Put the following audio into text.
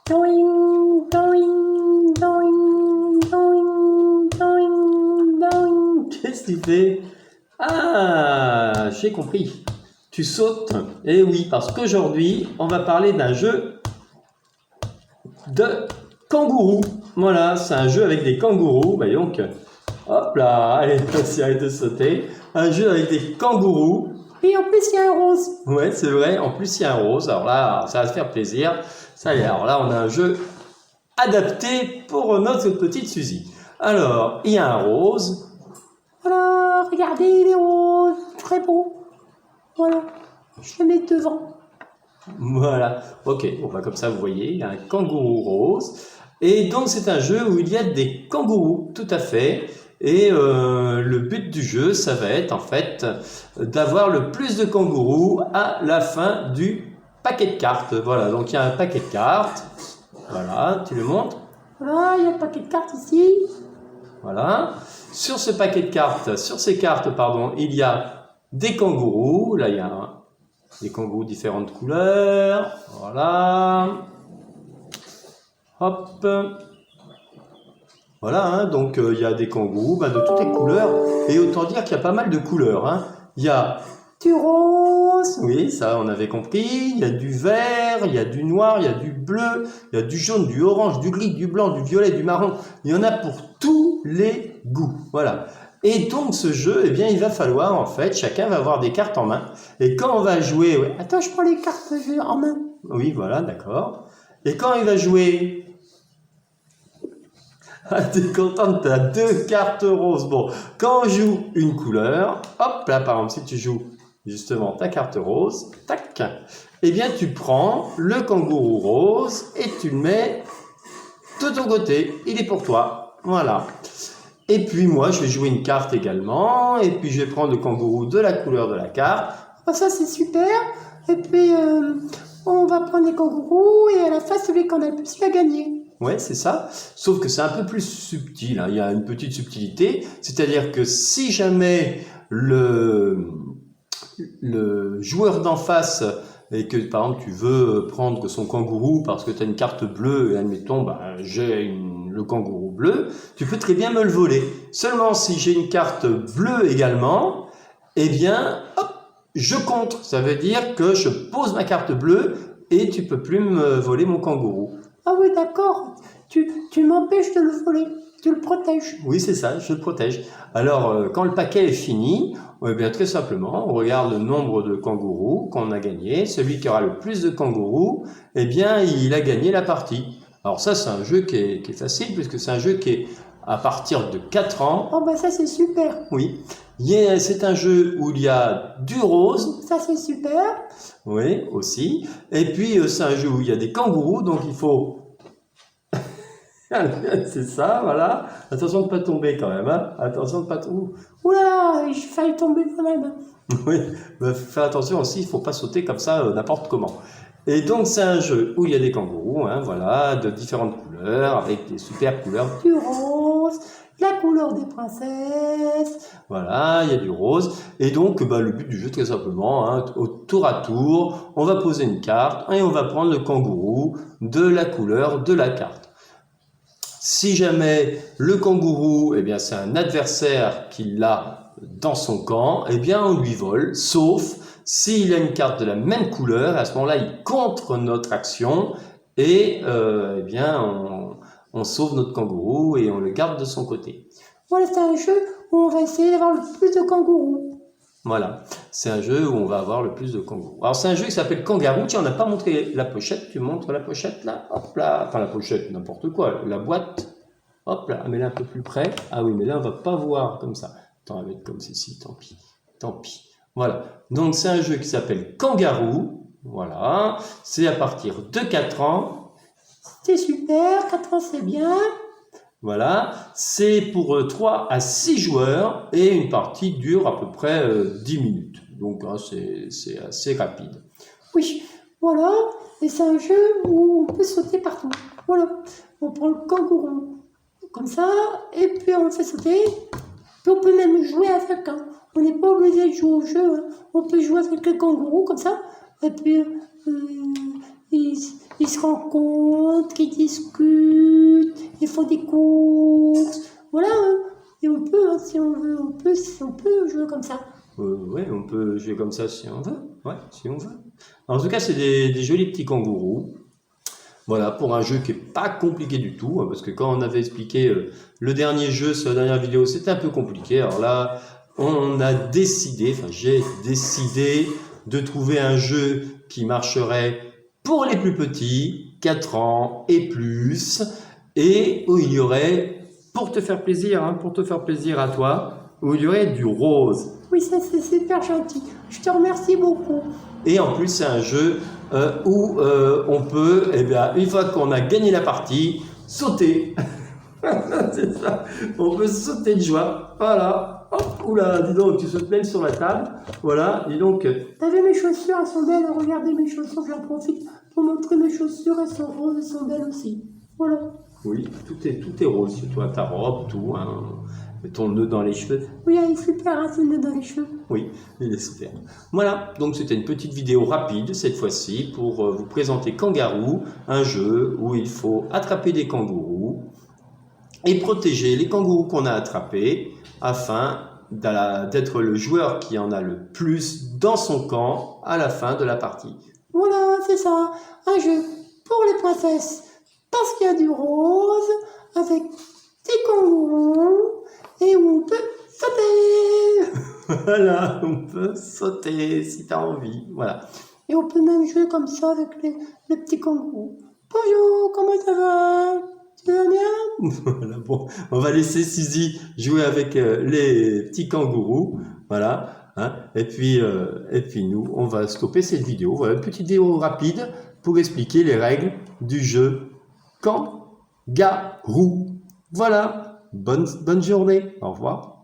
Doing, doing, doing, doing, doing, doing. Qu'est-ce que tu fais? Ah, j'ai compris. Tu sautes. Eh oui, parce qu'aujourd'hui, on va parler d'un jeu de kangourou. Voilà, c'est un jeu avec des kangourous. Bah donc, hop là, allez, arrête de sauter. Un jeu avec des kangourous. Et en plus, il y a un rose. Ouais, c'est vrai. En plus, il y a un rose. Alors là, ça va te faire plaisir. Ça y est, alors là, on a un jeu adapté pour notre petite Suzy. Alors, il y a un rose. Voilà, regardez, il est rose. Très beau. Voilà, je le mets devant. Voilà, ok, bon, bah, comme ça vous voyez, il y a un kangourou rose. Et donc c'est un jeu où il y a des kangourous, tout à fait. Et le but du jeu, ça va être en fait d'avoir le plus de kangourous à la fin du paquet de cartes. Voilà, donc il y a un paquet de cartes. Voilà, tu le montres. Voilà, il y a le paquet de cartes ici. Voilà. Sur ce paquet de cartes, sur ces cartes, pardon, il y a des kangourous. Là, il y a des kangourous différentes couleurs. Voilà. Hop. Voilà, hein, donc il y a des kangourous de toutes les couleurs. Et autant dire qu'il y a pas mal de couleurs. Hein. Il y a Du rose. oui, ça on avait compris. Il y a du vert, il y a du noir, il y a du bleu, il y a du jaune, du orange, du gris, du blanc, du violet, du marron. Il y en a pour tous les goûts. Voilà. Et donc ce jeu, eh bien, il va falloir en fait, chacun va avoir des cartes en main. Et quand on va jouer, ouais, Attends, je prends les cartes en main. oui, voilà, d'accord. Et quand il va jouer, ah, t'es contente, t'as deux cartes roses. Bon, quand on joue une couleur, hop, là par exemple, si tu joues justement ta carte rose, tac, eh bien tu prends le kangourou rose et tu le mets de ton côté, il est pour toi, voilà. Et puis moi je vais jouer une carte également, et puis je vais prendre le kangourou de la couleur de la carte. Oh, ça, c'est super. Et puis, on va prendre les kangourous et à la fin, celui qu'on a le plus, il va gagner. Ouais, c'est ça. Sauf que c'est un peu plus subtil, hein. Il y a une petite subtilité, c'est-à-dire que si jamais le joueur d'en face et que par exemple tu veux prendre son kangourou parce que tu as une carte bleue et admettons j'ai le kangourou bleu, tu peux très bien me le voler. Seulement si j'ai une carte bleue également, eh bien hop, je contre. Ça veut dire que je pose ma carte bleue et tu peux plus me voler mon kangourou. Ah oui, d'accord. Tu m'empêches de le voler. Tu le protèges. Oui, c'est ça, je le protège. Alors, quand le paquet est fini, eh bien, très simplement, on regarde le nombre de kangourous qu'on a gagné. Celui qui aura le plus de kangourous, eh bien, il a gagné la partie. Alors ça, c'est un jeu qui est facile, puisque c'est un jeu qui est à partir de 4 ans. Oh, bah ça, c'est super. Oui. C'est un jeu où il y a du rose. Ça, c'est super. Oui, aussi. Et puis, c'est un jeu où il y a des kangourous, donc il faut... c'est ça, voilà. Attention de ne pas tomber quand même, hein. Attention de ne pas tomber. Oula, j'ai failli tomber quand même. Oui, faire attention aussi, il ne faut pas sauter comme ça n'importe comment. Et donc c'est un jeu où il y a des kangourous, hein, voilà, de différentes couleurs, avec des super couleurs. Du rose, la couleur des princesses. Voilà, il y a du rose. Et donc le but du jeu, très simplement, hein, au tour à tour, on va poser une carte et on va prendre le kangourou de la couleur de la carte. Si jamais le kangourou, eh bien c'est un adversaire qui l'a dans son camp, eh bien on lui vole, sauf s'il a une carte de la même couleur, à ce moment-là il contre notre action et eh bien on sauve notre kangourou et on le garde de son côté. Voilà, c'est un jeu où on va essayer d'avoir le plus de kangourous. Voilà, c'est un jeu où on va avoir le plus de kangourous. Alors c'est un jeu qui s'appelle Kangaroo. Tiens, on n'a pas montré la pochette. Tu montres la pochette là, hop là, enfin la pochette, n'importe quoi, la boîte. Hop là, mets-la un peu plus près. Ah oui, mais là on va pas voir comme ça. Attends, on va mettre comme ceci, tant pis, tant pis. Voilà, donc c'est un jeu qui s'appelle Kangaroo. Voilà, c'est à partir de 4 ans. C'est super, 4 ans c'est bien. Voilà, c'est pour 3 à 6 joueurs et une partie dure à peu près 10 minutes. Donc hein, c'est assez rapide. Oui, voilà, et c'est un jeu où on peut sauter partout. Voilà, on prend le kangourou comme ça, et puis on le fait sauter. Puis on peut même jouer avec. Hein. On n'est pas obligé de jouer au jeu. Hein. On peut jouer avec le kangourou comme ça, et puis ils se rencontrent, ils discutent, ils font des courses. Voilà, hein. Et on peut, hein, si on veut, on peut jouer comme ça. Oui, on peut jouer comme ça si on veut. Ouais, si on veut. En tout cas, c'est des jolis petits kangourous. Voilà, pour un jeu qui est pas compliqué du tout, hein, parce que quand on avait expliqué le dernier jeu sur la dernière vidéo, c'était un peu compliqué. Alors là, on a décidé, enfin j'ai décidé de trouver un jeu qui marcherait pour les plus petits, 4 ans et plus, et où il y aurait, pour te faire plaisir, hein, pour te faire plaisir à toi, où il y aurait du rose. Oui, ça c'est super gentil. Je te remercie beaucoup. Et en plus, c'est un jeu où on peut, eh bien, une fois qu'on a gagné la partie, sauter. C'est ça. On peut sauter de joie. Voilà. Hop, oula, dis donc, tu sautes même sur la table. Voilà, dis donc. T'as vu mes chaussures, elles sont belles. Regardez mes chaussures, j'en profite pour montrer mes chaussures. Elles sont roses, elles sont belles aussi. Voilà. Oui, tout est rose sur toi, ta robe, tout. Hein. Ton nœud dans les cheveux. Oui, il est super, hein, ce nœud dans les cheveux. Oui, il est super. Voilà, donc c'était une petite vidéo rapide cette fois-ci pour vous présenter Kangaroo, un jeu où il faut attraper des kangourous et protéger les kangourous qu'on a attrapés afin d'être le joueur qui en a le plus dans son camp à la fin de la partie. Voilà, c'est ça. Un jeu pour les princesses. Parce qu'il y a du rose, avec des kangourous, et où on peut sauter. Voilà, on peut sauter si tu as envie. Voilà. Et on peut même jouer comme ça avec les petits kangourous. Bonjour, comment ça va? Tu vas bien? Voilà, bon, on va laisser Suzy jouer avec les petits kangourous. Voilà. Hein, et puis nous, on va stopper cette vidéo. Voilà, une petite vidéo rapide pour expliquer les règles du jeu Kangaroo. Voilà. Bonne journée. Au revoir.